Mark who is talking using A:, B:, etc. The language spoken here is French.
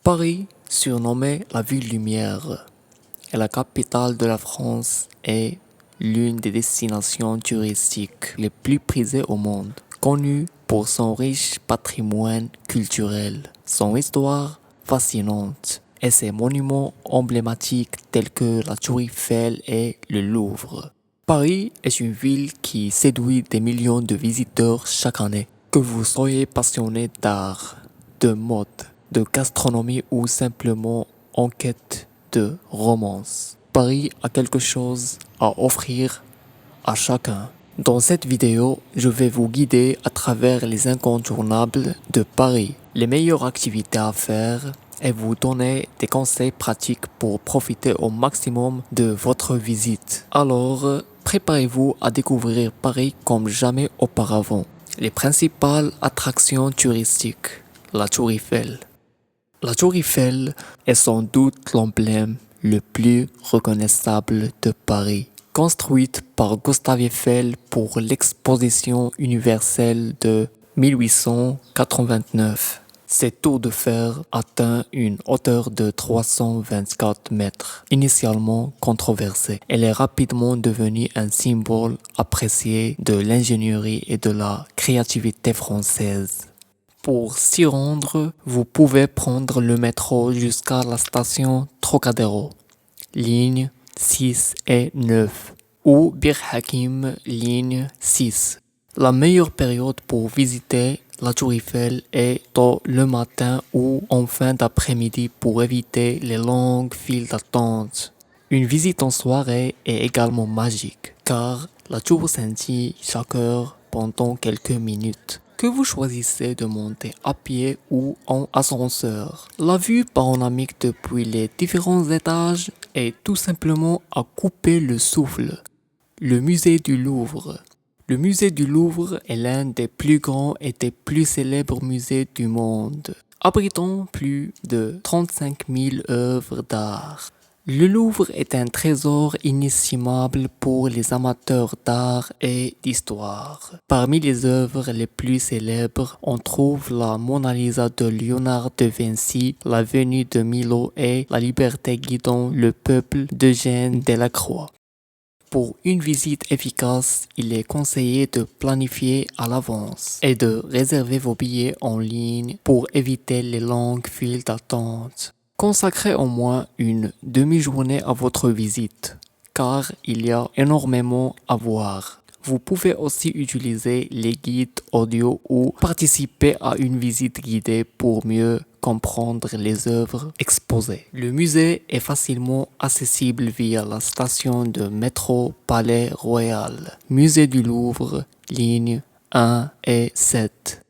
A: Paris, surnommée la ville lumière, est la capitale de la France et l'une des destinations touristiques les plus prisées au monde, connue pour son riche patrimoine culturel, son histoire fascinante et ses monuments emblématiques tels que la Tour Eiffel et le Louvre. Paris est une ville qui séduit des millions de visiteurs chaque année. Que vous soyez passionné d'art, de mode, de gastronomie ou simplement en quête de romance, Paris a quelque chose à offrir à chacun. Dans cette vidéo, je vais vous guider à travers les incontournables de Paris, les meilleures activités à faire et vous donner des conseils pratiques pour profiter au maximum de votre visite. Alors, préparez-vous à découvrir Paris comme jamais auparavant. Les principales attractions touristiques. La Tour Eiffel. La Tour Eiffel est sans doute l'emblème le plus reconnaissable de Paris. Construite par Gustave Eiffel pour l'exposition universelle de 1889. Cette tour de fer atteint une hauteur de 324 mètres. Initialement controversée, elle est rapidement devenue un symbole apprécié de l'ingénierie et de la créativité française. Pour s'y rendre, vous pouvez prendre le métro jusqu'à la station Trocadéro, ligne 6 et 9, ou Bir Hakeim, ligne 6. La meilleure période pour visiter la Tour Eiffel est tôt le matin ou en fin d'après-midi pour éviter les longues files d'attente. Une visite en soirée est également magique, car la tour scintille chaque heure pendant quelques minutes. Que vous choisissez de monter à pied ou en ascenseur. La vue panoramique depuis les différents étages est tout simplement à couper le souffle. Le musée du Louvre. Le musée du Louvre est l'un des plus grands et des plus célèbres musées du monde, abritant plus de 35 000 œuvres d'art. Le Louvre est un trésor inestimable pour les amateurs d'art et d'histoire. Parmi les œuvres les plus célèbres, on trouve la Mona Lisa de Léonard de Vinci, la Venue de Milo et la Liberté guidant le peuple d'Eugène Delacroix. Pour une visite efficace, il est conseillé de planifier à l'avance et de réserver vos billets en ligne pour éviter les longues files d'attente. Consacrez au moins une demi-journée à votre visite, car il y a énormément à voir. Vous pouvez aussi utiliser les guides audio ou participer à une visite guidée pour mieux comprendre les œuvres exposées. Le musée est facilement accessible via la station de métro Palais Royal, Musée du Louvre, ligne 1 et 7.